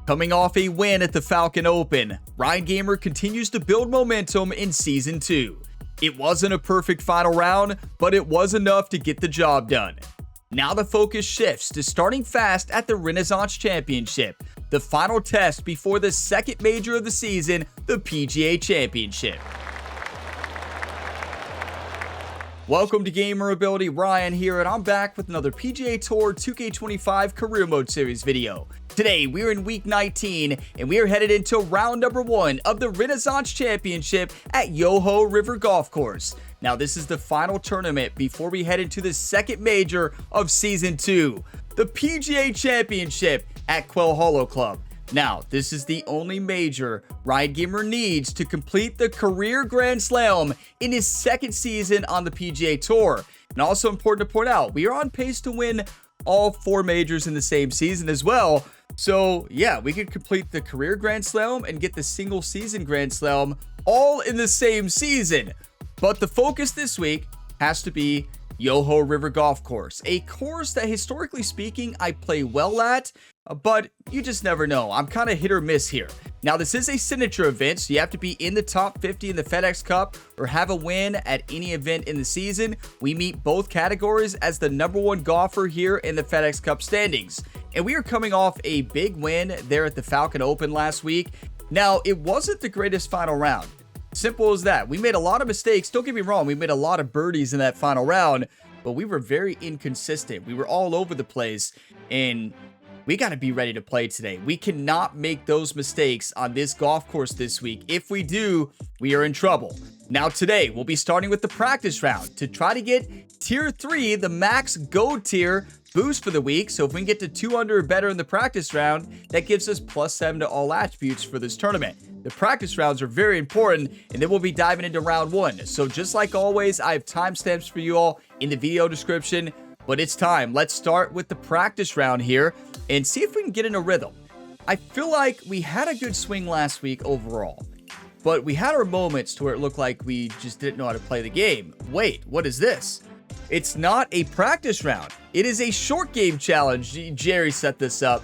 Coming off a win at the Falcon Open, Ryan Gamer continues to build momentum in Season 2. It wasn't a perfect final round, but it was enough to get the job done. Now the focus shifts to starting fast at the Renaissance Championship, the final test before the second major of the season, the PGA Championship. Welcome to Gamer Ability, Ryan here, and I'm back with another PGA Tour 2K25 Career Mode Series video. Today, we're in week 19, and we are headed into round number 1 of the Renaissance Championship at Yoho River Golf Course. Now, this is the final tournament before we head into the second major of Season 2, the PGA Championship at Quail Hollow Club. Now, this is the only major Ryan Gamer needs to complete the career Grand Slam in his second season on the PGA Tour. And also important to point out, we are on pace to win all 4 majors in the same season as well. So yeah, we could complete the career Grand Slam and get the single season Grand Slam all in the same season. But the focus this week has to be Yoho River Golf Course, a course that historically speaking I play well at, but you just never know. I'm kind of hit or miss here. Now, this is a signature event, so you have to be in the top 50 in the FedEx Cup or have a win at any event in the season. We meet both categories as the #1 golfer here in the FedEx Cup standings. And we are coming off a big win there at the Falcon Open last week. Now, it wasn't the greatest final round. Simple as that. We made a lot of mistakes. Don't get me wrong, we made a lot of birdies in that final round, but we were very inconsistent. We were all over the place, and we got to be ready to play today. We cannot make those mistakes on this golf course this week. If we do, we are in trouble. Now today, we'll be starting with the practice round to try to get Tier 3, the max gold tier boost for the week. So if we can get to 2 under or better in the practice round, that gives us +7 to all attributes for this tournament. The practice rounds are very important, and then we'll be diving into round 1. So just like always, I have timestamps for you all in the video description, but it's time. Let's start with the practice round here and see if we can get in a rhythm. I feel like we had a good swing last week overall, but we had our moments to where it looked like we just didn't know how to play the game. Wait, what is this? It's not a practice round. It is a short game challenge. Jerry set this up.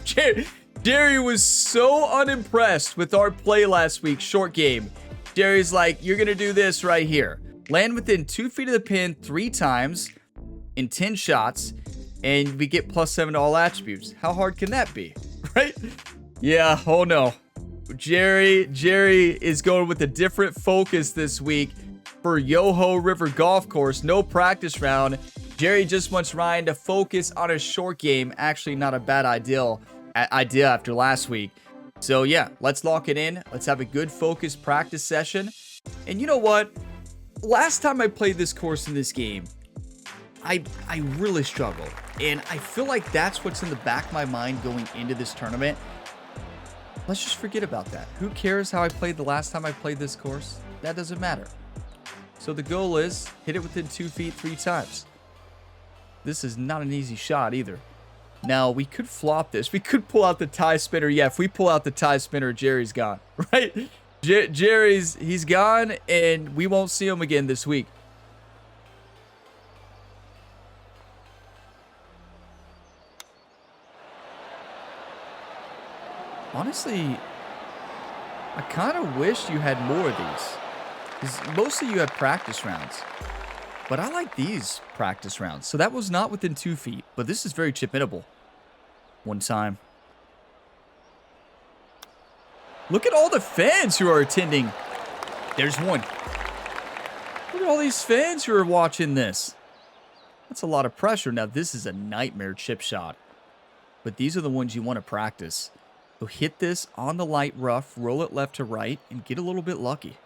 Jerry was so unimpressed with our play last week, short game. Jerry's like, you're going to do this right here. Land within 2 feet of the pin 3 times in 10 shots, and we get +7 to all attributes. How hard can that be, right? Yeah, oh no. Jerry is going with a different focus this week for Yoho River Golf Course. No practice round. Jerry just wants Ryan to focus on a short game. Actually, not a bad idea after last week. So yeah, let's lock it in. Let's have a good focused practice session. And you know what? Last time I played this course in this game, I really struggled. And I feel like that's what's in the back of my mind going into this tournament. Let's just forget about that. Who cares how I played the last time I played this course? That doesn't matter. So the goal is hit it within 2 feet 3 times. This is not an easy shot either. Now, we could flop this. We could pull out the tie spinner. Yeah, if we pull out the tie spinner, Jerry's gone, right? He's gone, and we won't see him again this week. Honestly, I kind of wish you had more of these. Because mostly you had practice rounds. But I like these practice rounds. So that was not within 2 feet. But this is very chip-inable. One time. Look at all the fans who are attending. There's one. Look at all these fans who are watching this. That's a lot of pressure. Now, this is a nightmare chip shot. But these are the ones you want to practice. So hit this on the light rough, roll it left to right, and get a little bit lucky.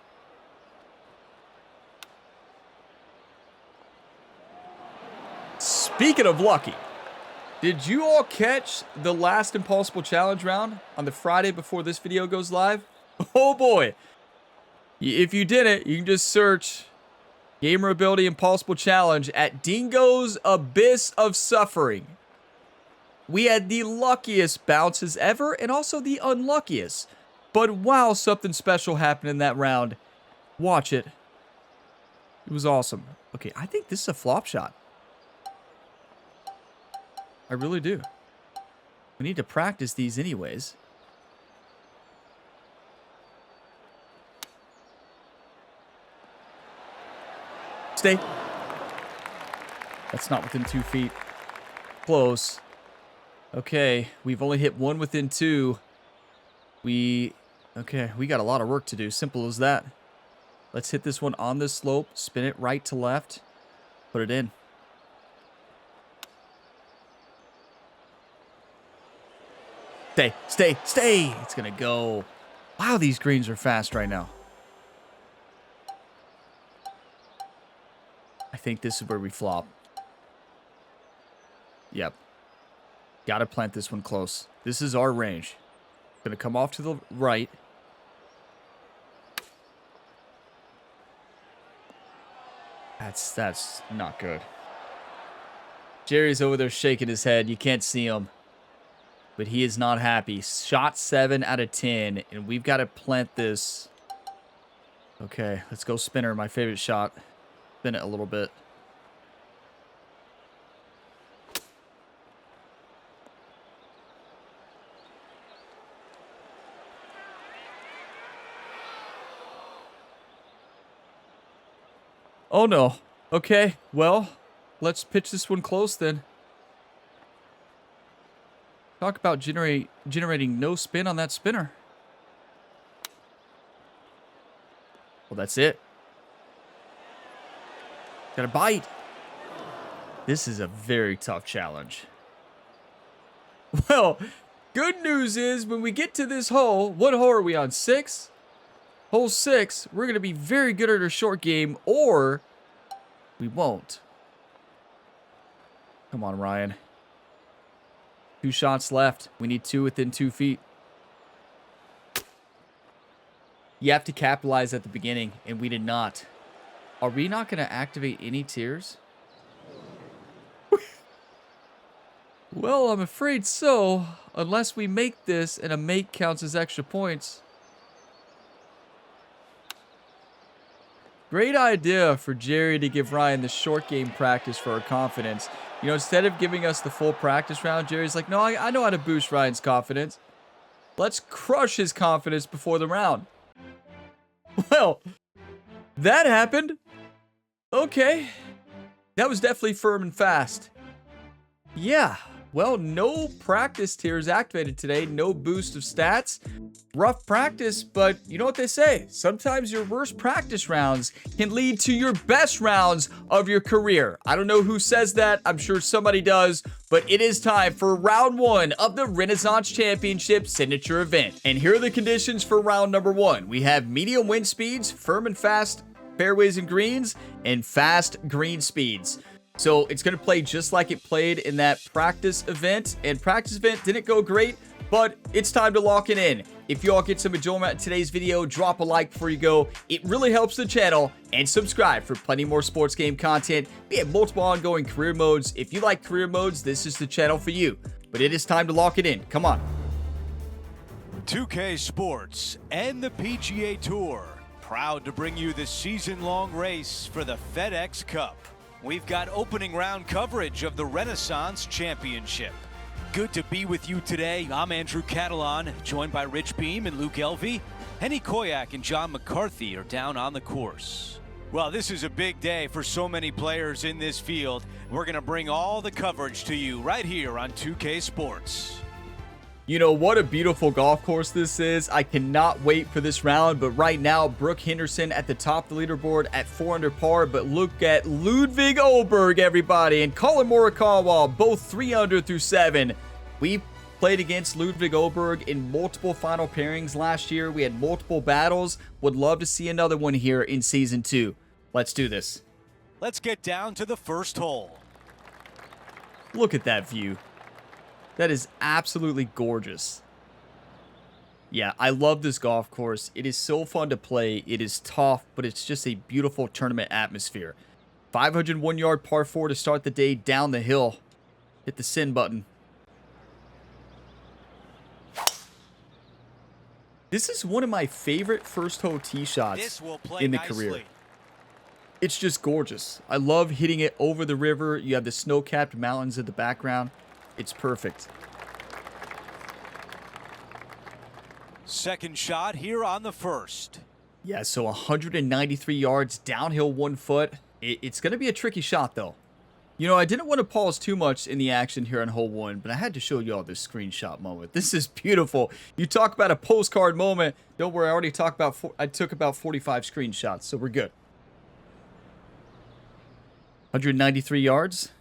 Speaking of lucky, did you all catch the last Impossible Challenge round on the Friday before this video goes live? Oh boy. If you didn't, you can just search Gamer Ability Impossible Challenge at Dingo's Abyss of Suffering. We had the luckiest bounces ever and also the unluckiest. But wow, something special happened in that round. Watch it. It was awesome. Okay, I think this is a flop shot. I really do. We need to practice these anyways. Stay. That's not within 2 feet. Close. Okay, we've only hit one within 2. Okay, we got a lot of work to do. Simple as that. Let's hit this one on this slope. Spin it right to left. Put it in. Stay, stay, stay. It's going to go. Wow, these greens are fast right now. I think this is where we flop. Yep. Got to plant this one close. This is our range. Going to come off to the right. That's not good. Jerry's over there shaking his head. You can't see him. But he is not happy. Shot 7 out of 10. And we've got to plant this. Okay, let's go spinner. My favorite shot. Spin it a little bit. Oh no. Okay, well, let's pitch this one close then. Talk about generating no spin on that spinner. Well, that's it. Got a bite. This is a very tough challenge. Well, good news is when we get to this hole, what hole are we on? 6? Hole 6, we're going to be very good at our short game, or we won't. Come on, Ryan. 2 shots left. We need 2 within 2 feet. You have to capitalize at the beginning, and we did not. Are we not going to activate any tiers? Well, I'm afraid so, unless we make this and a make counts as extra points. Great idea for Jerry to give Ryan the short game practice for our confidence. You know, instead of giving us the full practice round, Jerry's like, no, I know how to boost Ryan's confidence. Let's crush his confidence before the round. Well, that happened. Okay. That was definitely firm and fast. Yeah. Well, no practice tiers activated today. No boost of stats. Rough practice, but you know what they say. Sometimes your worst practice rounds can lead to your best rounds of your career. I don't know who says that. I'm sure somebody does. But it is time for round 1 of the Renaissance Championship signature event. And here are the conditions for round number 1. We have medium wind speeds, firm and fast fairways and greens, and fast green speeds. So it's going to play just like it played in that practice event. And practice event didn't go great, but it's time to lock it in. If you all get some enjoyment out of today's video, drop a like before you go. It really helps the channel. And subscribe for plenty more sports game content. We have multiple ongoing career modes. If you like career modes, this is the channel for you. But it is time to lock it in. Come on. 2K Sports and the PGA Tour. Proud to bring you the season-long race for the FedEx Cup. We've got opening round coverage of the Renaissance Championship. Good to be with you today. I'm Andrew Catalan, joined by Rich Beam and Luke Elvey. Henny Koyak and John McCarthy are down on the course. Well, this is a big day for so many players in this field. We're going to bring all the coverage to you right here on 2K Sports. You know, what a beautiful golf course this is. I cannot wait for this round, but right now, Brooke Henderson at the top of the leaderboard at 4 under par, but look at Ludwig Oberg, everybody, and Colin Morikawa, both 3 under through 7. We played against Ludwig Oberg in multiple final pairings last year. We had multiple battles. Would love to see another one here in Season 2. Let's do this. Let's get down to the first hole. Look at that view. That is absolutely gorgeous. Yeah, I love this golf course. It is so fun to play. It is tough, but it's just a beautiful tournament atmosphere. 501-yard par 4 to start the day down the hill. Hit the send button. This is one of my favorite first hole tee shots in the career. It's just gorgeous. I love hitting it over the river. You have the snow-capped mountains in the background. It's perfect. Second shot here on the first. Yeah, so 193 yards, downhill 1 foot. It's going to be a tricky shot, though. You know, I didn't want to pause too much in the action here on hole 1, but I had to show you all this screenshot moment. This is beautiful. You talk about a postcard moment. Don't worry, I already talked about, I took about 45 screenshots, so we're good. 193 yards,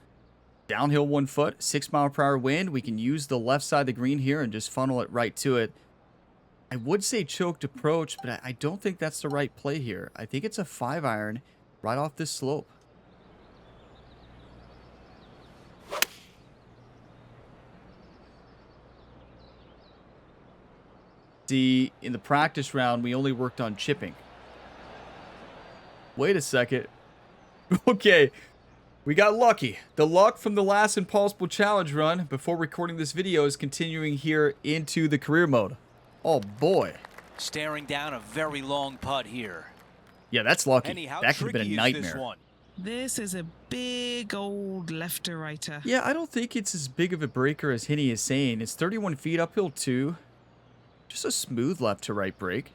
downhill 1 foot, 6-mile-per-hour wind. We can use the left side of the green here and just funnel it right to it. I would say choked approach, but I don't think that's the right play here. I think it's a 5-iron right off this slope. See, in the practice round, we only worked on chipping. Wait a second. Okay, we got lucky. The luck from the last Impossible Challenge run before recording this video is continuing here into the career mode. Oh, boy. Staring down a very long putt here. Yeah, that's lucky. That could have been a nightmare. This is a big old left-to-righter. Yeah, I don't think it's as big of a breaker as Hinny is saying. It's 31 feet uphill, too. Just a smooth left-to-right break.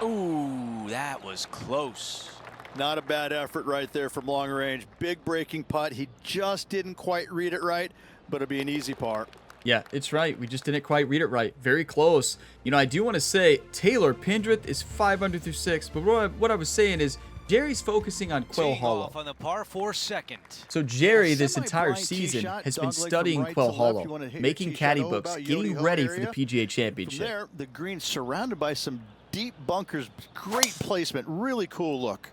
Ooh, that was close. Not a bad effort right there from long range. Big breaking putt. He just didn't quite read it right, but it'll be an easy par. Yeah, it's right. We just didn't quite read it right. Very close. You know, I do want to say Taylor Pendrith is 5 under through 6, but what I was saying is Jerry's focusing on Quail Hollow. Off on the par 4 second. So Jerry, this entire season, has been studying Quail Hollow, making caddy books, getting ready for the PGA Championship. From there, the green surrounded by some deep bunkers. Great placement. Really cool look.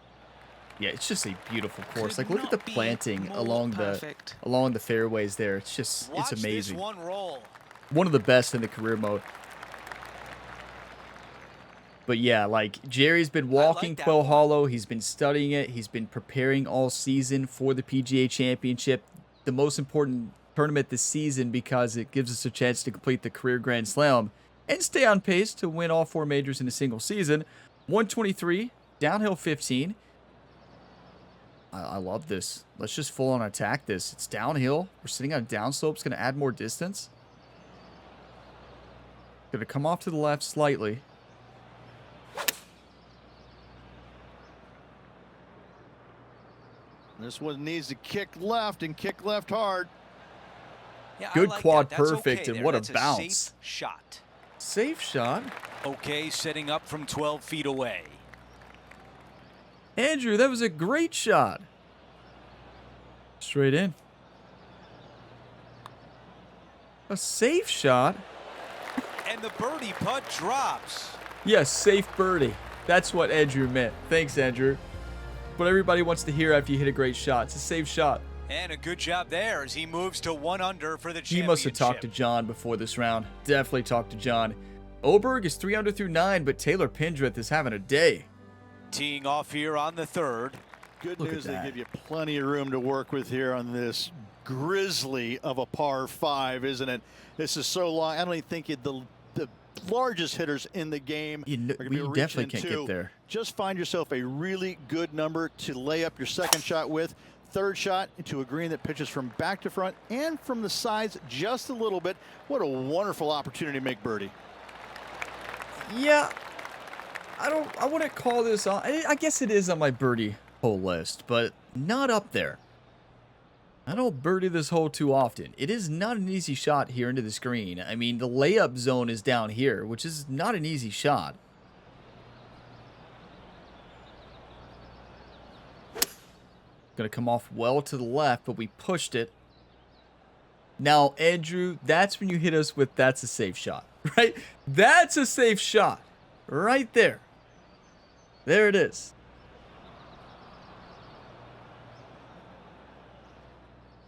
Yeah, it's just a beautiful course. Like, look at the planting along the fairways there. It's just, it's amazing. Watch this one roll. One of the best in the career mode. But yeah, like, Jerry's been walking Quail Hollow. He's been studying it. He's been preparing all season for the PGA Championship. The most important tournament this season because it gives us a chance to complete the career Grand Slam and stay on pace to win all 4 majors in a single season. 123, downhill 15. I love this. Let's just full on attack this. It's downhill. We're sitting on a downslope. It's going to add more distance. Going to come off to the left slightly. This one needs to kick left and kick left hard. Yeah, Good like quad that. That's perfect, okay and there. what That's a bounce. Safe shot. Safe shot. Okay, setting up from 12 feet away. Andrew, that was a great shot. Straight in. A safe shot. And the birdie putt drops. Yes, safe birdie. That's what Andrew meant. Thanks, Andrew. What everybody wants to hear after you hit a great shot. It's a safe shot. And a good job there as he moves to 1 under for the championship. He must have talked to John before this round. Definitely talked to John. Oberg is 3 under through 9, but Taylor Pendrith is having a day. Teeing off here on the 3rd. Good Look news, at they that. give you plenty of room to work with here on this grizzly of a par 5, isn't it? This is so long. I don't even think the largest hitters in the game are going to be We reaching definitely can't into. get there. Just find yourself a really good number to lay up your second shot with. Third shot into a green that pitches from back to front and from the sides just a little bit. What a wonderful opportunity to make birdie. Yeah, I wouldn't call this on. I guess it is on my birdie hole list, but not up there. I don't birdie this hole too often. It is not an easy shot here into this green. I mean, the layup zone is down here, which is not an easy shot. Going to come off well to the left, but we pushed it. Now, Andrew, that's when you hit us with that's a safe shot, right? That's a safe shot right there. There it is.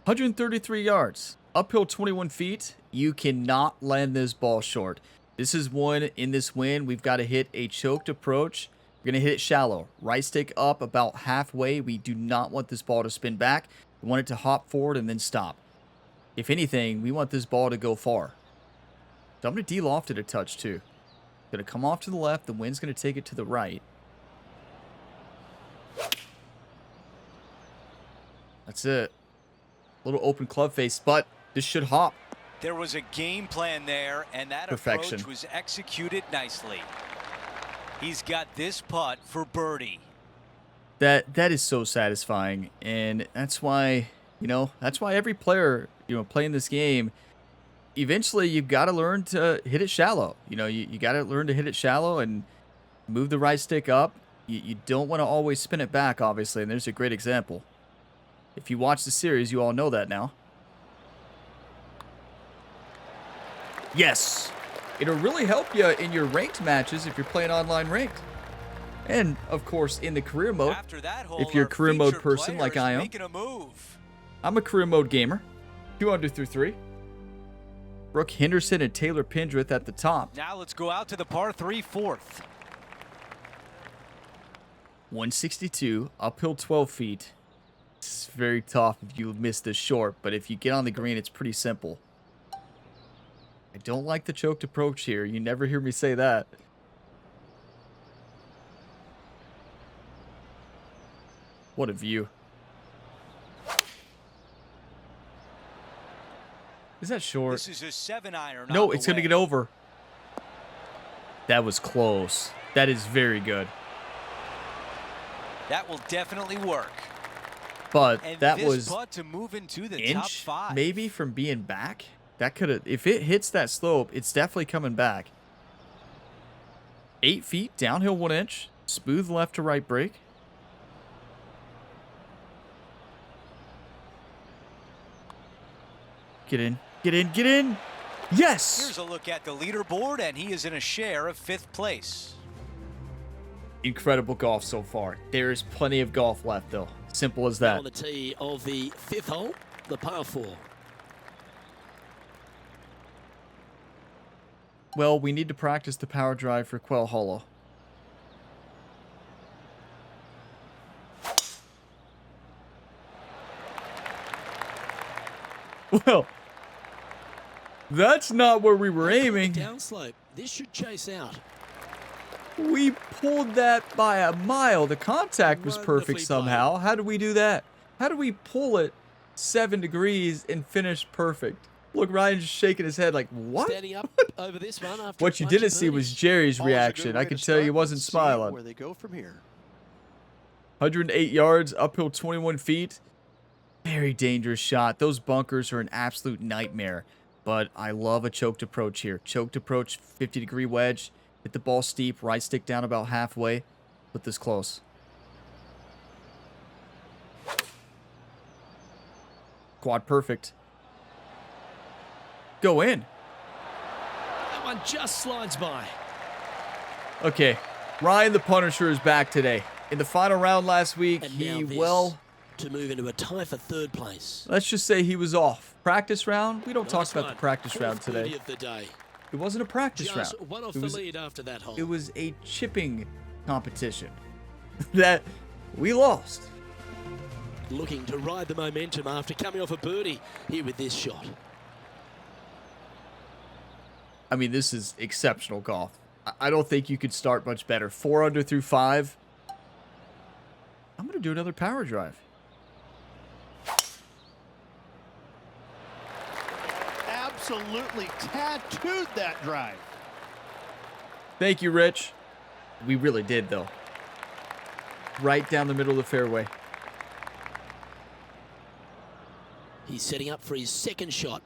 133 yards, uphill 21 feet. You cannot land this ball short. This is one in this wind. We've got to hit a choked approach. We're going to hit it shallow. Right stick up about halfway. We do not want this ball to spin back. We want it to hop forward and then stop. If anything, we want this ball to go far. So I'm going to de-loft it a touch too. Going to come off to the left. The wind's going to take it to the right. That's it. Little open club face, but this should hop. There was a game plan there, and that Perfection. approach was executed nicely. He's got this putt for birdie. That is so satisfying, and that's why, that's why every player, playing this game, eventually you've got to learn to hit it shallow. You got to learn to hit it shallow and move the right stick up. You don't want to always spin it back, obviously, and there's a great example. If you watch the series, you all know that now. Yes, it'll really help you in your ranked matches if you're playing online ranked. And, of course, in the career mode, if you're a career mode person like I am. I'm a career mode gamer. 2 under through 3. Brooke Henderson and Taylor Pendrith at the top. Now let's go out to the par 3 fourth. 162, uphill 12 feet. It's very tough if you miss this short, but if you get on the green, it's pretty simple. I don't like the choked approach here. You never hear me say that. What a view. Is that short? This is a 7-iron. No, it's going to get over. That was close. That is very good. That will definitely work. But And that this was putt to move into the top inch 5. maybe from being back. That could have, if it hits that slope, it's definitely coming back. 8 feet, downhill 1 inch, smooth left to right break. Get in, get in, get in. Yes! Here's a look at the leaderboard, and he is in a share of 5th place. Incredible golf so far. There is plenty of golf left, though. Simple as that. On the tee of the 5th hole, the par 4. Well, we need to practice the power drive for Quail Hollow. Well, that's not where we were aiming. Downslope. This should chase out. We pulled that by a mile. The contact was perfect Wonderfully somehow. How do we do that? How do we pull it 7 degrees and finish perfect? Look, Ryan's just shaking his head like, what? Standing up over this one after What you didn't see was Jerry's reaction. I can tell you he wasn't smiling. Where they go from here. 108 yards, uphill 21 feet. Very dangerous shot. Those bunkers are an absolute nightmare. But I love a choked approach here. Choked approach, 50-degree wedge. Hit the ball steep, right stick down about halfway. Put this close. Quad perfect. Go in. That one just slides by. Okay, Ryan the Punisher is back today. In the final round last week, And he, now this well, to move into a tie for 3rd place. let's just say he was off. Practice round? We don't talk Nice about one. the practice round Fourth today. birdie of the day. It wasn't a practice Just round. one off It the was, lead after that hole. it was a chipping competition that we lost. Looking to ride the momentum after coming off a birdie here with this shot. I mean, this is exceptional golf. I don't think you could start much better. 4 under through 5. I'm going to do another power drive. Absolutely tattooed that drive. Thank you, Rich. We really did, though. Right down the middle of the fairway. He's setting up for his 2nd shot.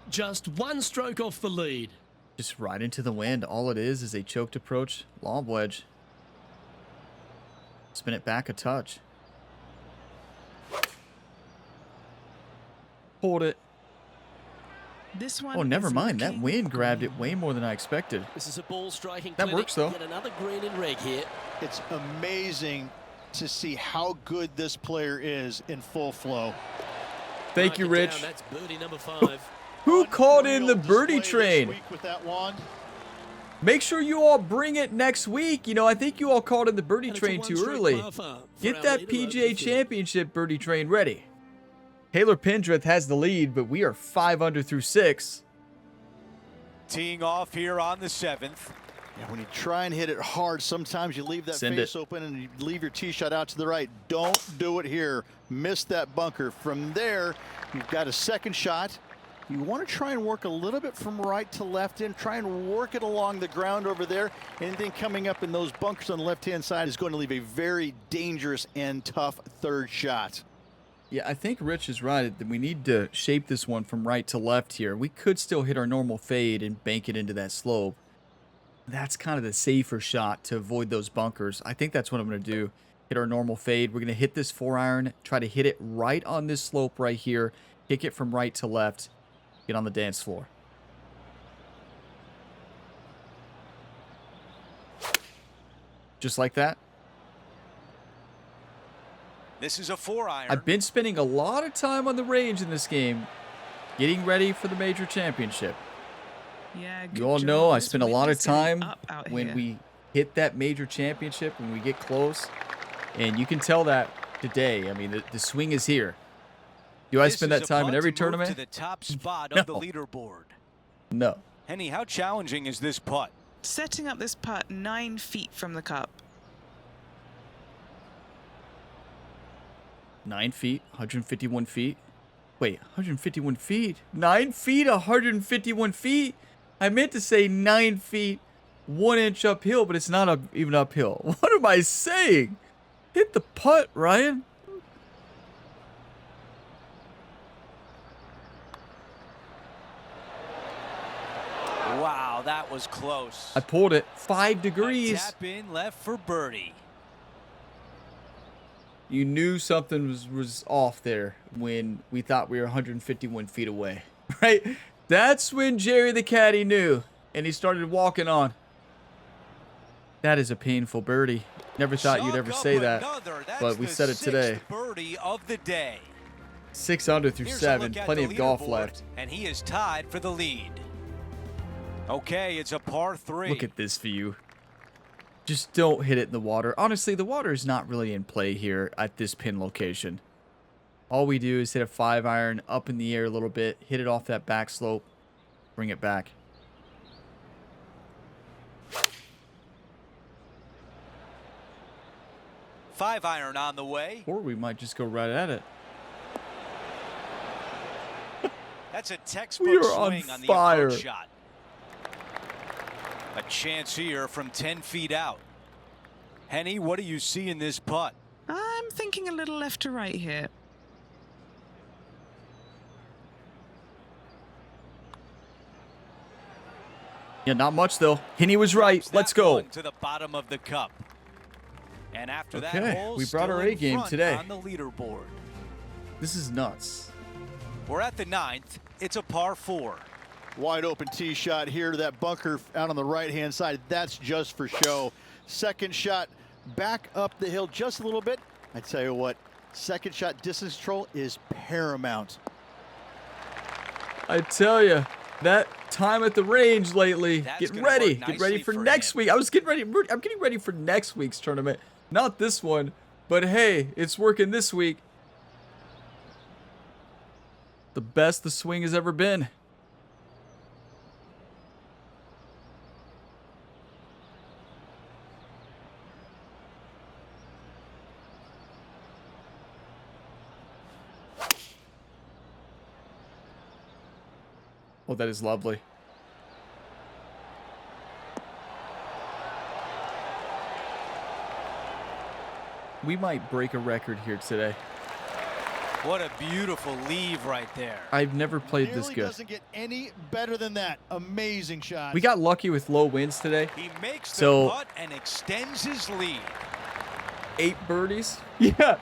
Just 1 stroke off the lead. Just right into the wind. All it is a choked approach, lob wedge. Spin it back a touch. Hold it. This one. Oh, never is mind. That looking wind grabbed green. it way more than I expected. This is a ball striking That clinic. works, though. Yet another green in reg here. It's amazing to see how good this player is in full flow. Thank you, Mark it Rich. down. That's birdie number 5. Who called in the Unreal birdie display this train? week with that wand. Make sure you all bring it next week. I think you all called in the birdie And it's a train too one-stroke early. par for Get our that leader over the PGA field. Championship birdie train ready. Taylor Pendrith has the lead, but we are 5 under through 6. Teeing off here on the 7th. Yeah, when you try and hit it hard, sometimes you leave that Send face it. open and you leave your tee shot out to the right. Don't do it here. Miss that bunker. From there, you've got a 2nd shot. You want to try and work a little bit from right to left in, try and work it along the ground over there. Anything coming up in those bunkers on the left-hand side is going to leave a very dangerous and tough third shot. Yeah, I think Rich is right that we need to shape this one from right to left here. We could still hit our normal fade and bank it into that slope. That's kind of the safer shot to avoid those bunkers. I think that's what I'm going to do. Hit our normal fade. We're going to hit this 4-iron, try to hit it right on this slope right here, kick it from right to left, get on the dance floor. Just like that. This is a 4-iron. I've been spending a lot of time on the range in this game, getting ready for the major championship. Yeah, You all know I spend a lot of time when here. we hit that major championship, when we get close. And you can tell that today. I mean, the swing is here. Do I spend that time in every tournament? To the top spot of the leaderboard. No. Henny, how challenging is this putt? Setting up this putt 9 feet from the cup. 9 feet, 151 feet. Wait, 151 feet? 9 feet, 151 feet? I meant to say 9 feet, 1 inch uphill, but it's not even uphill. What am I saying? Hit the putt, Ryan. Wow, that was close. I pulled it 5 A degrees. tap in left for birdie. You knew something was off there when we thought we were 151 feet away, right? That's when Jerry the caddy knew, and he started walking on. That is a painful birdie. Never thought you'd ever say that, but we said it today. Birdie of the day. 6 under through Here's a 7, look at plenty the of golf leaderboard, left. And he is tied for the lead. Okay, it's a par 3. Look at this view. Just don't hit it in the water. Honestly, the water is not really in play here at this pin location. All we do is hit a 5-iron up in the air a little bit, hit it off that back slope, bring it back. Five-iron on the way. Or we might just go right at it. That's a textbook We are on swing on the fire. approach shot. A chance here from 10 feet out. Henny, what do you see in this putt? I'm thinking a little left to right here. Yeah, not much though. Henny was right. Drops Let's that go. one to the bottom of the cup. And after that Okay, hole, we brought still our in A game front today. on the leaderboard. This is nuts. We're at the 9th. It's a par 4. Wide open tee shot here to that bunker out on the right-hand side. That's just for show. Second shot back up the hill just a little bit. I tell you what, second shot distance control is paramount. I tell you, that time at the range lately. That's Get gonna ready. work Get ready nicely for for next him. week. I'm getting ready for next week's tournament. Not this one, but hey, it's working this week. The best the swing has ever been. Oh, that is lovely. We might break a record here today. What a beautiful leave right there. I've never played this Nearly good. doesn't get any better than that. Amazing shot. We got lucky with low winds today. He makes the So- putt and extends his lead. 8 birdies. Yeah.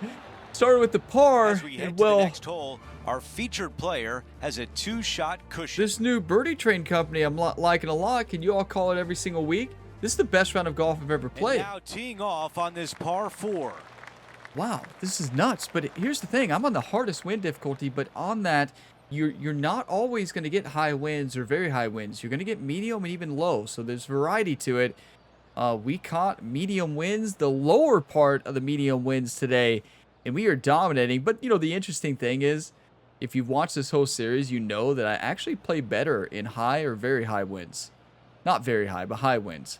Started with the par, As we head and to the well, next hole, our featured player has a 2-shot cushion. this new birdie train company I'm liking a lot. Can you all call it every single week? This is the best round of golf I've ever And played. now teeing off on this par 4. Wow, this is nuts. But here's the thing. I'm on the hardest wind difficulty, but on that, you're not always going to get high winds or very high winds. You're going to get medium and even low, so there's variety to it. We caught medium winds, the lower part of the medium winds today, and we are dominating. But, you know, the interesting thing is, if you've watched this whole series, you know that I actually play better in high or very high winds. Not very high, but high winds.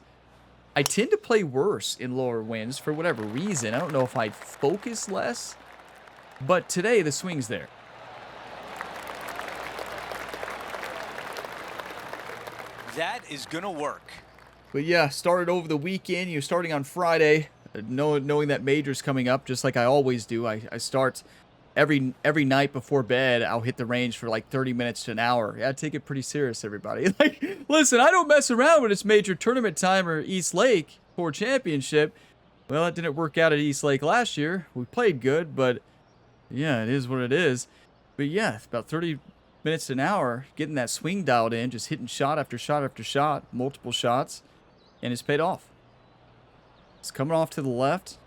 I tend to play worse in lower winds for whatever reason. I don't know if I focus less, but today the swing's there. that is going to work. But yeah, started over the weekend. You're starting on Friday, knowing that major's coming up, just like I always do. I start every night before bed. I'll hit the range for like 30 minutes to an hour. Yeah, I take it pretty serious, everybody. Like, listen, I don't mess around when it's major tournament time or East Lake Tour Championship. Well, that didn't work out at East Lake last year. We played good, but yeah, it is what it is. But yeah, it's about 30 minutes to an hour, getting that swing dialed in, just hitting shot after shot after shot, multiple shots, and it's paid off. It's coming off to the left.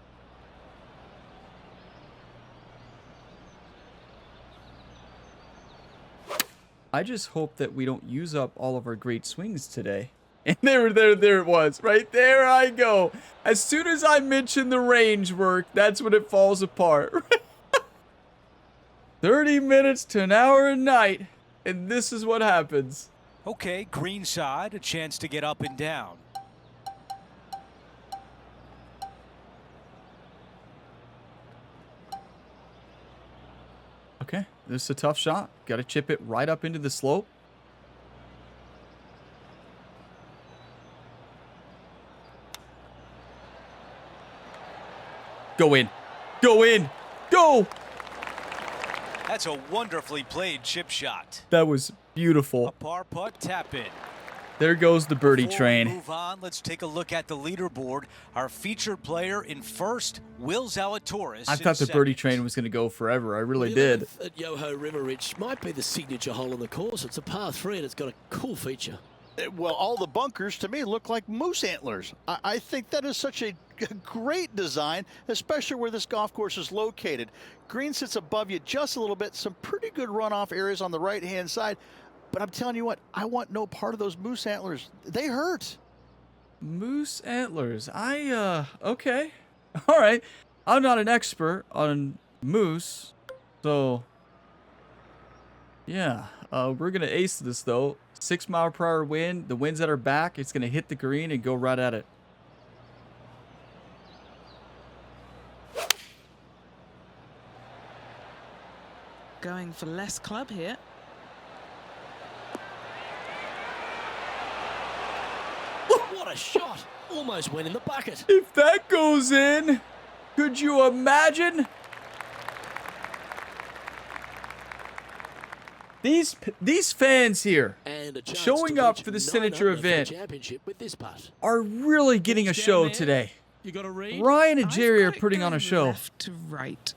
I just hope that we don't use up all of our great swings today. And there it was. Right there I go. As soon as I mention the range work, that's when it falls apart. 30 minutes to an hour a night, and this is what happens. Okay, green side, a chance to get up and down. Okay, this is a tough shot. Got to chip it right up into the slope. Go in. Go in. Go! That's a wonderfully played chip shot. That was beautiful. A par putt tap in. There goes the birdie Before we train. move on, let's take a look at the leaderboard. Our featured player in first, Will Zalatoris. I thought the birdie train was going to go forever. I really did. At Yoho River, which might be the signature hole on the course. It's a par 3 and it's got a cool feature. Well, all the bunkers to me look like moose antlers. I think that is such a great design, especially where this golf course is located. Green sits above you just a little bit, some pretty good runoff areas on the right-hand side. But I'm telling you what, I want no part of those moose antlers. They hurt. Moose antlers. Okay. All right. I'm not an expert on moose, so yeah. We're going to ace this, though. 6 mile per hour wind. The wind's at our back. It's going to hit the green and go right at it. Going for less club here. What a shot! Almost went in the bucket. If that goes in, could you imagine? These fans here And a chance showing to up reach for the 9 signature under for the event championship with this putt. are really getting a Down show there. today. You got to read. Ryan and I've Jerry got are it putting on a going show. Left to right.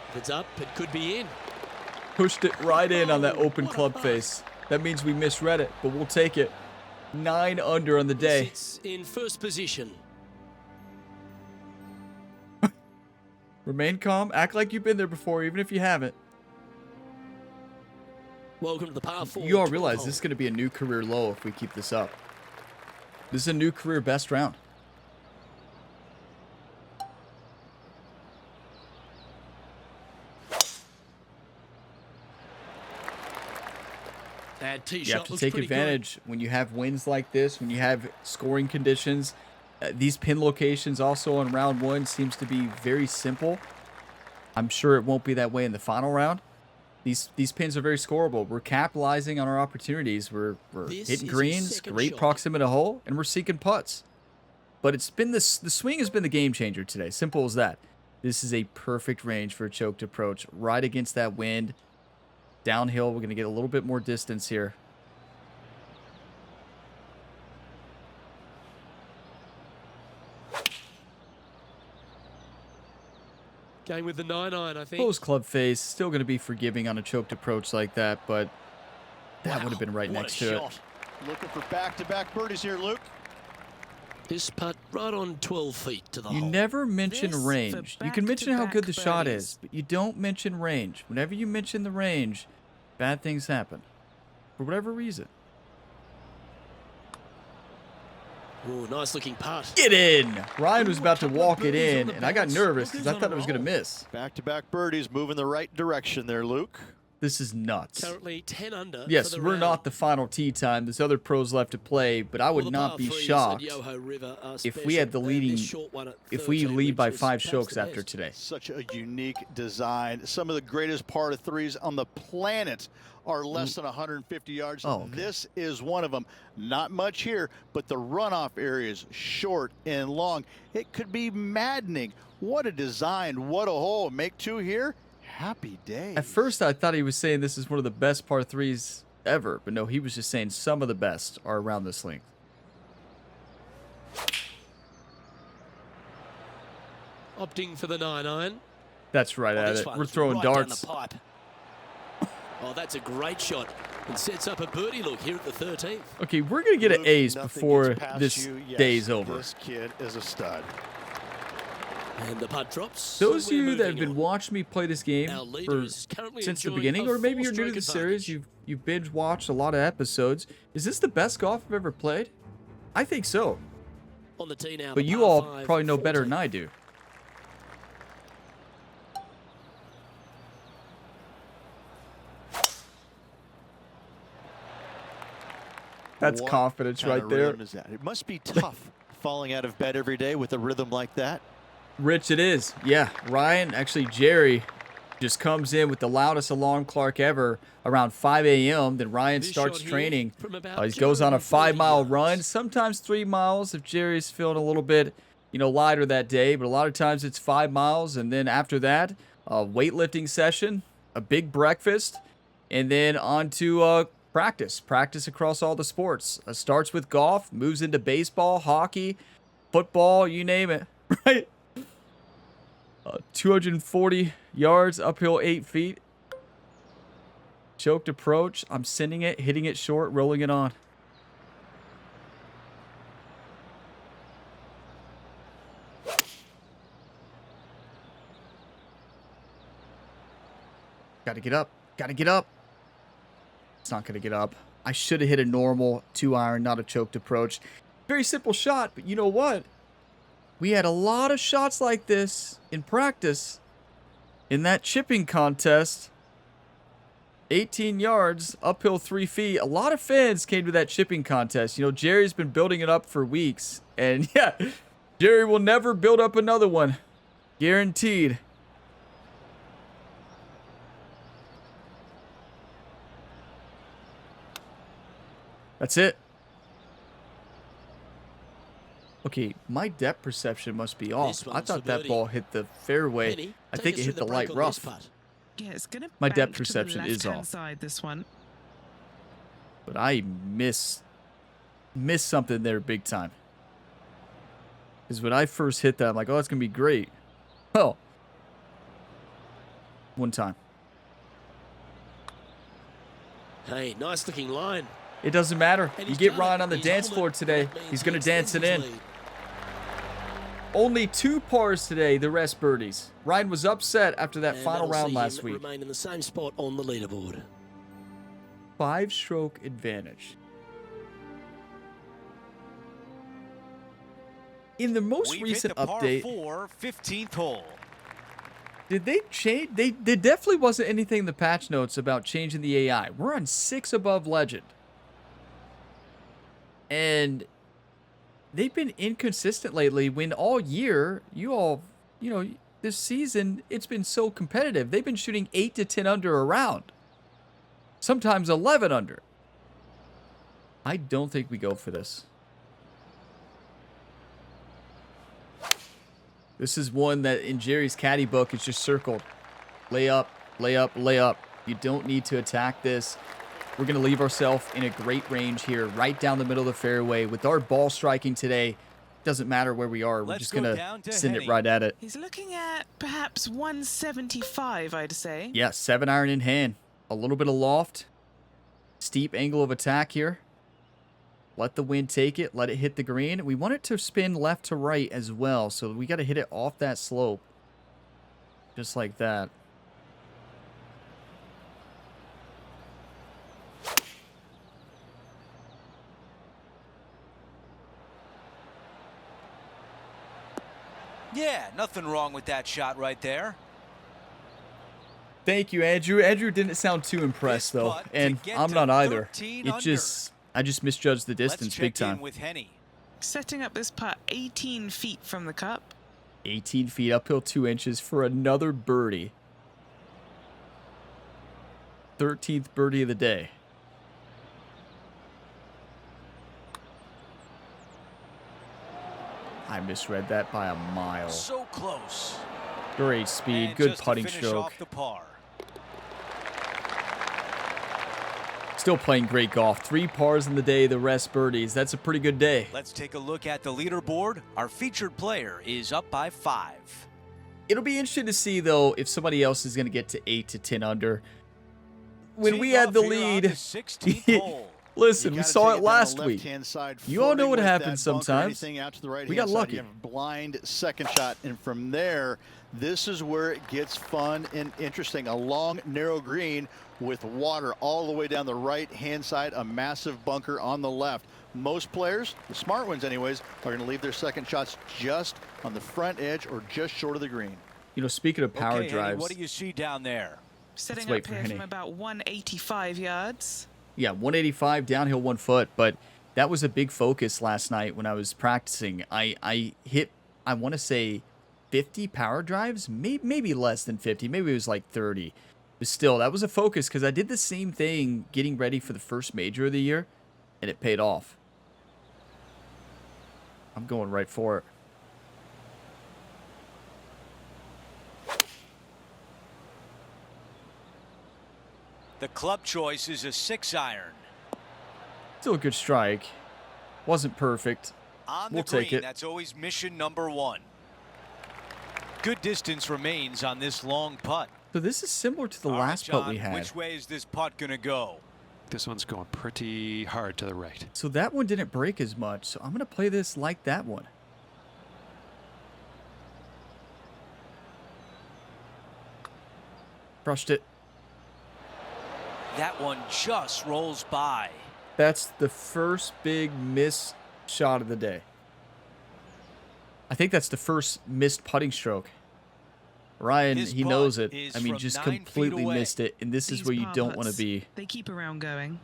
If it's up, it could be in. Pushed it right in on that open What a club putt. face. That means we misread it, but we'll take it. 9 under on the day. Sits in first position. Remain calm. Act like you've been there before, even if you haven't. Welcome to the par 4. You all 12 realize hole. this is going to be a new career low if we keep this up. This is a new career best round. That tee You shot have to looks take pretty advantage when you have winds like this, when you have scoring conditions. These pin locations also on round 1 seems to be very simple. I'm sure it won't be that way in the final round. These pins are very scoreable. We're capitalizing on our opportunities. We're This hitting is his greens, second great shot. proximate to hole, and we're seeking putts. But it's been the swing has been the game changer today. Simple as that. This is a perfect range for a choked approach, right against that wind. Downhill, we're going to get a little bit more distance here. Going with the 9-iron, I think. Closed club face, still going to be forgiving on a choked approach like that, but that would have been right What next a to it. shot. Looking for back-to-back birdies here, Luke. This putt right on 12 feet to the You hole. never mention This for range. You can mention how good the back-to-back shot birdies. is, but you don't mention range. Whenever you mention the range, bad things happen. For whatever reason. Ooh, nice looking putt. Get in! Ryan was Ooh, about to a couple walk of it birdies on in, the and I got bounce. nervous Look because who's I on thought a it was going to roll. miss. Back-to-back birdies moving the right direction there, Luke. This is nuts. Currently 10 under. Yes, for the we're round. not the final tee time. There's other pros left to play, but I would Well, the not par be threes at shocked Yoho River are if we had the special, and this leading, short one at if we 13, lead by which is 5 perhaps strokes the after best. today. Such a unique design. Some of the greatest par threes on the planet are less than 150 yards. Oh, okay. This is one of them. Not much here, but the runoff area is short and long. It could be maddening. What a design. What a hole. Make 2 here. Happy days. At first, I thought he was saying this is one of the best par 3s ever, but no, he was just saying some of the best are around this length. Opting for the 9-iron. That's right at this it. one's We're throwing right down darts. the pipe. Oh, that's a great shot. And sets up a birdie look here at the 13th. Okay, we're going to get an Luke, ace nothing before gets past this you. Yes, day's over. This kid is a stud. And the putt drops. Those of We're you that have moving been on. watching me play this game Our leader for, is currently since the enjoying beginning, a or maybe you're new to 4-stroke the series, advantage. you've binge watched a lot of episodes. Is this the best golf I've ever played? I think so. On the tee now. But the you par all 5, probably know better 14. than I do. That's What confidence kind right of there. rhythm is that? It must be tough falling out of bed every day with a rhythm like that. Rich, it is. Yeah, Ryan, actually Jerry, just comes in with the loudest alarm clock ever around 5 a.m. Then Ryan This starts shot here training. from about He goes on a 240 5-mile yards. run, sometimes 3 miles if Jerry's feeling a little bit, lighter that day. But a lot of times it's 5 miles, and then after that, a weightlifting session, a big breakfast, and then on to practice across all the sports. Starts with golf, moves into baseball, hockey, football, you name it, right? 240 yards, uphill 8 feet. Choked approach. I'm sending it, hitting it short, rolling it on. Gotta get up. Gotta get up. It's not gonna get up. I should have hit a normal 2-iron, not a choked approach. Very simple shot, but you know what? We had a lot of shots like this in practice. In that chipping contest, 18 yards, uphill 3 feet. A lot of fans came to that chipping contest. Jerry's been building it up for weeks. And yeah, Jerry will never build up another one. Guaranteed. That's it. Okay, my depth perception must be off. This I one's thought for that birdie. ball hit the fairway. Penny, I take think us it through hit the break light on this rough. putt. Yeah, it's going to My bank depth to the perception is left-hand off. side, this one. But I missed something there big time. Because when I first hit that, I'm like, oh, it's going to be great. Well, one time. Hey, nice looking line. It doesn't matter. And You he's get done Ryan it. on the He's dance held floor it. today. That means He's he going to dance it extends in. his lead. Only 2 pars today, the rest birdies. Ryan was upset after that And final that'll round see last him week. remain in the same spot on the leaderboard. 5-stroke advantage. In the most We've recent hit the par update, 4, 15th hole. did they change? There definitely wasn't anything in the patch notes about changing the AI. We're on 6 above legend. And they've been inconsistent lately when all year, this season, it's been so competitive. They've been shooting 8 to 10 under a round. Sometimes 11 under. I don't think we go for this. This is one that in Jerry's caddy book is just circled. Lay up, lay up, lay up. You don't need to attack this. We're going to leave ourselves in a great range here, right down the middle of the fairway. With our ball striking today, doesn't matter where we are. We're Let's just go going down to to send it Henny. right at it. He's looking at perhaps 175, I'd say. Yeah, 7-iron in hand. A little bit of loft. Steep angle of attack here. Let the wind take it. Let it hit the green. We want it to spin left to right as well. So we got to hit it off that slope. Just like that. Yeah, nothing wrong with that shot right there. Thank you, Andrew. Andrew didn't sound too impressed, This though, putt to and get I'm to not either. 13 I under. just misjudged the Let's distance check big time. in with Henny. Setting up this putt 18 feet from the cup. 18 feet, uphill 2 inches for another birdie. 13th birdie of the day. I misread that by a mile. So close. Great speed, And good just to putting finish stroke. off the par. Still playing great golf. 3 pars in the day, the rest birdies. That's a pretty good day. Let's take a look at the leaderboard. Our featured player is up by 5. It'll be interesting to see, though, if somebody else is going to get to 8 to 10 under. When Teeing we had off the here on lead, the 16th hole. listen, You we gotta saw take it down last the week. left-hand side, You all know flirting what with happens that bunker, sometimes. anything out to the right-hand We got side, lucky. you have a blind second shot, and from there, this is where it gets fun and interesting. A long, narrow green with water all the way down the right-hand side, a massive bunker on the left. Most players, the smart ones anyways, are going to leave their second shots just on the front edge or just short of the green. You know, speaking of power Okay, Henny, drives, what do you see down there? Setting wait up for here Henny. from about 185 yards. yeah, 185 downhill 1 foot, but that was a big focus last night when I was practicing. I hit, I want to say 50 power drives, maybe less than 50, maybe it was like 30. But still, that was a focus because I did the same thing getting ready for the first major of the year, and it paid off. I'm going right for it. The club choice is a 6-iron. Still a good strike. Wasn't perfect. On the We'll green, take it. that's always mission number 1. Good distance remains on this long putt. So this is similar to the All right, last putt we John, had. which way is this putt going to go? This one's going pretty hard to the right. So that one didn't break as much. So I'm going to play this like that one. Brushed it. That one just rolls by. That's the first big miss shot of the day. I think that's the first missed putting stroke. Ryan, His he putt knows it. is I mean, from just 9 feet completely away. missed it. And this is These where you par don't want to putts, be. They keep around going.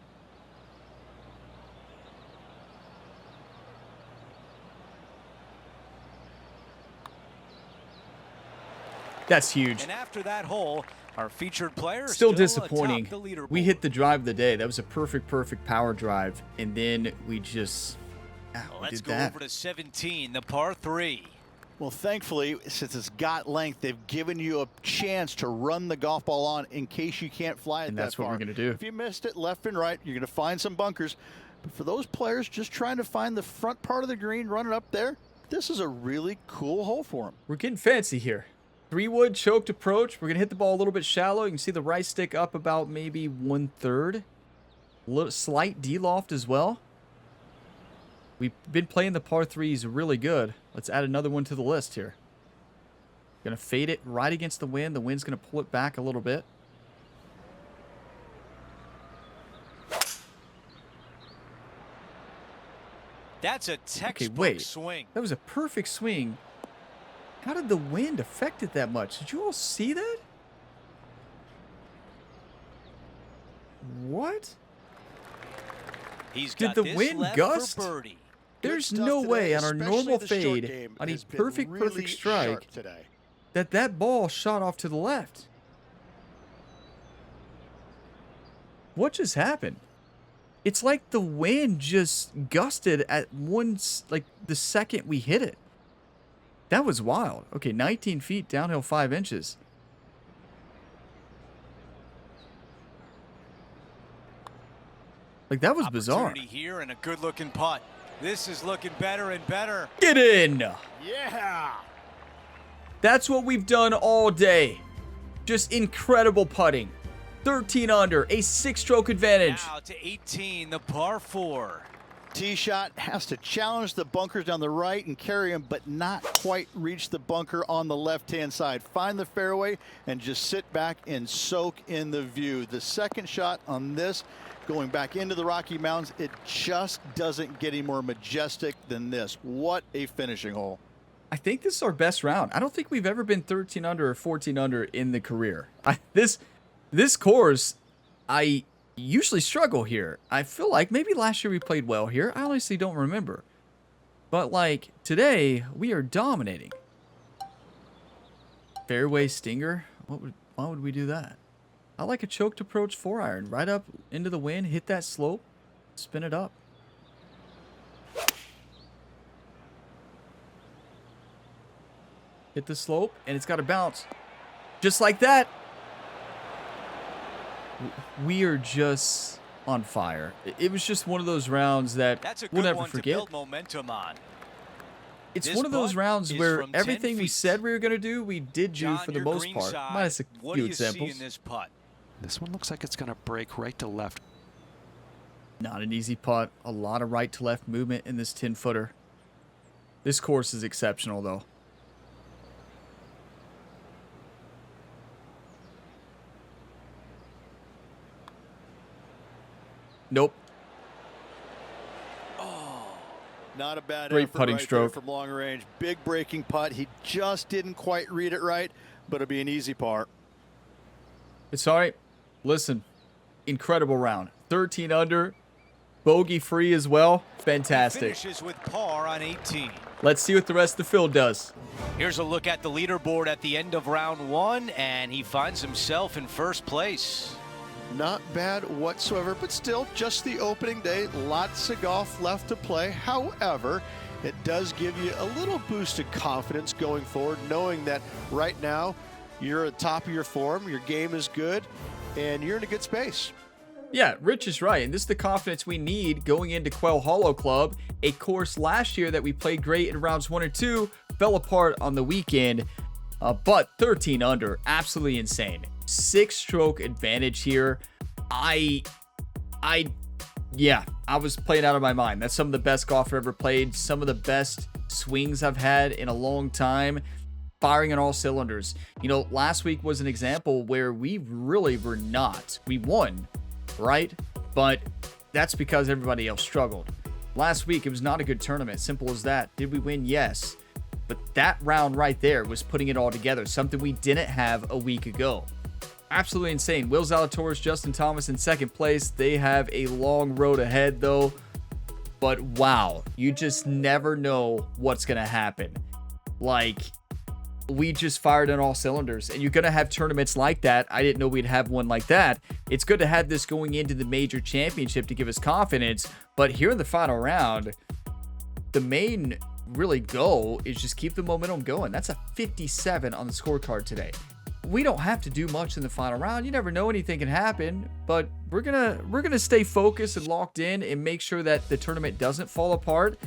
That's huge. And after that hole, our featured player is Still atop disappointing. the leaderboard. We hit the drive of the day. That was a perfect power drive. And then we just we Let's did go that. over to 17, the par 3. Well, thankfully, since it's got length, they've given you a chance to run the golf ball on in case you can't fly it And that that's what far. we're gonna do. If you missed it left and right, you're going to find some bunkers. But for those players just trying to find the front part of the green, run it up there, this is a really cool hole for them. We're getting fancy here. 3-wood choked approach. We're going to hit the ball a little bit shallow. You can see the right stick up about maybe 1/3. Little slight D-loft as well. We've been playing the par 3s really good. Let's add another one to the list here. Going to fade it right against the wind. The wind's going to pull it back a little bit. That's a textbook wait. swing. That was a perfect swing. How did the wind affect it that much? Did you all see that? What? He's Did got the this wind left gust? for birdie. There's Good stuff no today, way on our especially normal the short fade, game on a has been perfect really strike, sharp today. that ball shot off to the left. What just happened? It's like the wind just gusted at like the second we hit it. That was wild. Okay, 19 feet, downhill 5 inches. Like, that was bizarre. Opportunity here and a good-looking putt. This is looking better and better. Get in! Yeah! That's what we've done all day. Just incredible putting. 13 under, a 6-stroke advantage. Now to 18, the par 4. Tee shot has to challenge the bunkers down the right and carry him, but not quite reach the bunker on the left-hand side. Find the fairway and just sit back and soak in the view. The second shot on this, going back into the Rocky Mountains, it just doesn't get any more majestic than this. What a finishing hole. I think this is our best round. I don't think we've ever been 13 under or 14 under in the career. This This course, I usually struggle here. I feel like maybe last year we played well here. I honestly don't remember. But like today, we are dominating. Fairway stinger. Why would we do that? I like a choked approach 4-iron. Right up into the wind, hit that slope, spin it up. Hit the slope, and it's got to bounce. Just like that. We are just on fire. It was just one of those rounds that we'll never forget. To build momentum on. It's This one of those putt rounds is where from 10 everything we feet. said we were going to do, we did do John, for the your most green part. side, Minus a what few do you see examples. in this putt? This one looks like it's going to break right to left. Not an easy putt. A lot of right to left movement in this 10-footer. This course is exceptional, though. Nope. Not a bad Great effort putting right there stroke. from long range. Big breaking putt. He just didn't quite read it right, but it'll be an easy par. It's all right. Listen, incredible round. 13 under, bogey free as well. Fantastic. Finishes with par on 18. Let's see what the rest of the field does. Here's a look at the leaderboard at the end of round 1, and he finds himself in first place. Not bad whatsoever, but still just the opening day. Lots of golf left to play. However, it does give you a little boost of confidence going forward, knowing that right now you're at the top of your form, your game is good, and you're in a good space. Yeah, Rich is right, and this is the confidence we need going into Quail Hollow Club, a course last year that we played great in rounds 1 and 2, fell apart on the weekend, but 13 under, absolutely insane. 6-stroke advantage here. I was playing out of my mind. That's some of the best golf I've ever played, some of the best swings I've had in a long time. Firing on all cylinders. You know, last week was an example where we really were not. We won, right? But that's because everybody else struggled. Last week, it was not a good tournament. Simple as that. Did we win? Yes. But that round right there was putting it all together. Something we didn't have a week ago. Absolutely insane. Will Zalatoris, Justin Thomas in second place. They have a long road ahead, though. But wow, you just never know what's going to happen. Like, we just fired on all cylinders, and you're going to have tournaments like that. I didn't know we'd have one like that. It's good to have this going into the major championship to give us confidence, but here in the final round, the main really goal is just keep the momentum going. That's a 57 on the scorecard today. We don't have to do much in the final round. You never know, anything can happen, but we're gonna stay focused and locked in and make sure that the tournament doesn't fall apart.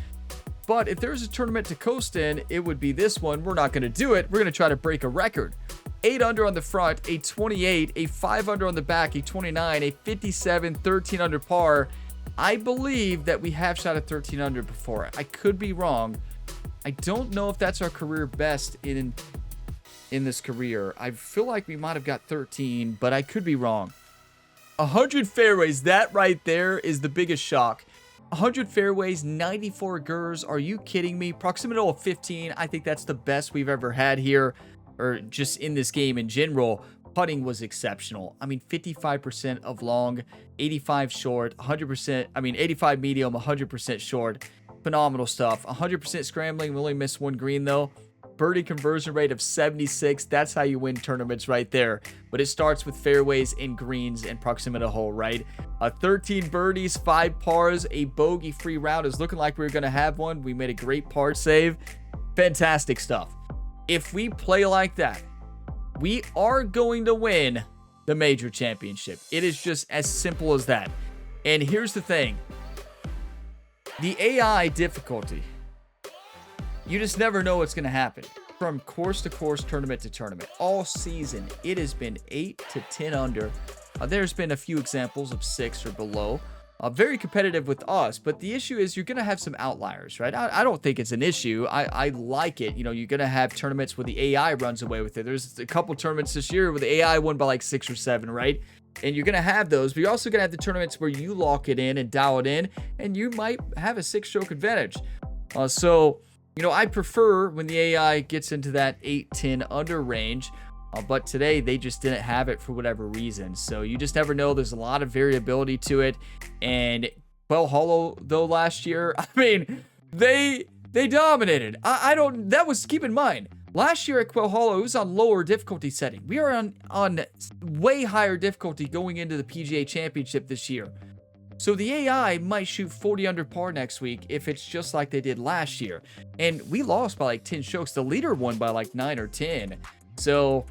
But if there's a tournament to coast in, it would be this one. We're not going to do it. We're going to try to break a record. 8 under on the front, a 28, a 5 under on the back, a 29, a 57, 13 under par. I believe that we have shot at 13 under before. I could be wrong. I don't know if that's our career best in this career. I feel like we might have got 13, but I could be wrong. 100 fairways, that right there is the biggest shock. 100 fairways, 94 gers. Are you kidding me? Proximity of 15. I think that's the best we've ever had here, or just in this game in general. Putting was exceptional. I mean, 55% of long, 85 short, 100%. I mean, 85 medium, 100% short. Phenomenal stuff. 100% scrambling. We only missed one green though. Birdie conversion rate of 76. That's how you win tournaments right there. But it starts with fairways and greens and proximity hole, right? 13 birdies, 5 pars, a bogey-free round. Is looking like we were going to have one. We made a great par save. Fantastic stuff. If we play like that, we are going to win the major championship. It is just as simple as that. And here's the thing. The AI difficulty, you just never know what's going to happen. From course to course, tournament to tournament. All season, it has been 8 to 10 under. There's been a few examples of 6 or below. Very competitive with us, but the issue is you're going to have some outliers, right? I don't think it's an issue. I like it. You know, you're going to have tournaments where the AI runs away with it. There's a couple tournaments this year where the AI won by like 6 or 7, right? And you're going to have those, but you're also going to have the tournaments where you lock it in and dial it in, and you might have a 6-stroke advantage. So, you know, I prefer when the AI gets into that 8-10 under range. But today they just didn't have it for whatever reason. So you just never know. There's a lot of variability to it. And Quail Hollow, though, last year, I mean, they dominated. That was, keep in mind, last year at Quail Hollow, it was on lower difficulty setting. We are on way higher difficulty going into the PGA Championship this year. So the AI might shoot 40 under par next week if it's just like they did last year. And we lost by like 10 strokes. The leader won by like 9 or 10. So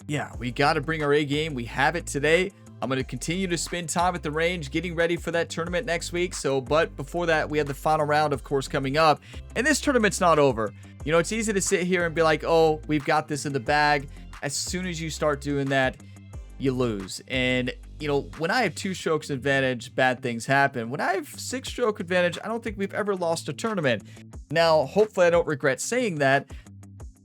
yeah, we got to bring our A game. We have it today. I'm going to continue to spend time at the range getting ready for that tournament next week. But before that, we have the final round, of course, coming up. And this tournament's not over. You know, it's easy to sit here and be like, oh, we've got this in the bag. As soon as you start doing that, you lose. And, you know, when I have 2 strokes advantage, bad things happen. When I have 6-stroke advantage, I don't think we've ever lost a tournament. Now, hopefully I don't regret saying that,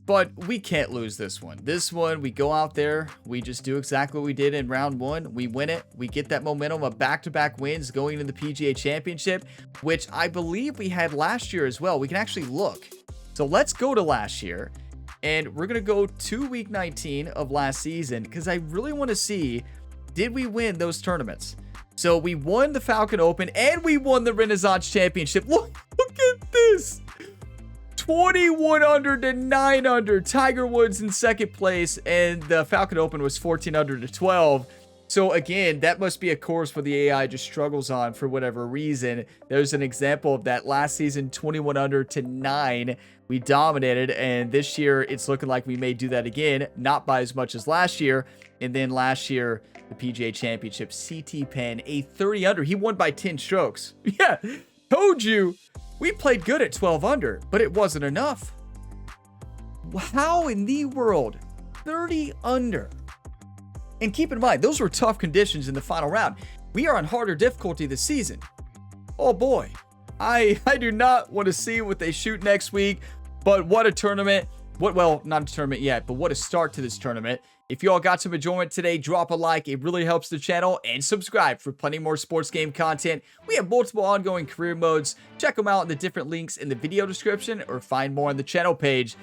but we can't lose this one. This one, we go out there, we just do exactly what we did in round 1. We win it. We get that momentum of back-to-back wins going into the PGA Championship, which I believe we had last year as well. We can actually look. So let's go to last year. And we're going to go to week 19 of last season because I really want to see, did we win those tournaments? So we won the Falcon Open and we won the Renaissance Championship. Look at this. 21 under to 9 under. Tiger Woods in second place, and the Falcon Open was 14 under to 12. So again, that must be a course where the AI just struggles on for whatever reason. There's an example of that last season, 21 under to 9. We dominated, and this year it's looking like we may do that again, not by as much as last year. And then last year, the PGA Championship, CT Penn, a 30 under. He won by 10 strokes. Yeah, told you. We played good at 12 under, but it wasn't enough. How in the world? 30 under. And keep in mind, those were tough conditions in the final round. We are on harder difficulty this season. Oh boy. I do not want to see what they shoot next week, but what a tournament. Well, not a tournament yet, but what a start to this tournament. If you all got some enjoyment today, drop a like. It really helps the channel, and subscribe for plenty more sports game content. We have multiple ongoing career modes. Check them out in the different links in the video description or find more on the channel page.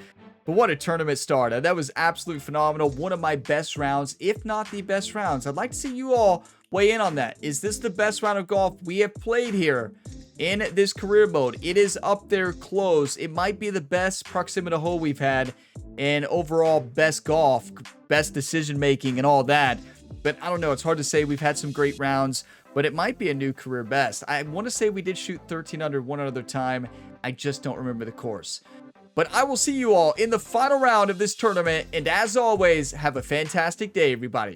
But what a tournament start. That was absolutely phenomenal. One of my best rounds, if not the best rounds. I'd like to see you all weigh in on that. Is this the best round of golf we have played here in this career mode? It is up there close. It might be the best proximity hole we've had, and overall best golf, best decision making and all that. But I don't know, it's hard to say. We've had some great rounds, but it might be a new career best. I want to say we did shoot 13 under one other time. I just don't remember the course. But I will see you all in the final round of this tournament, and as always, have a fantastic day, everybody.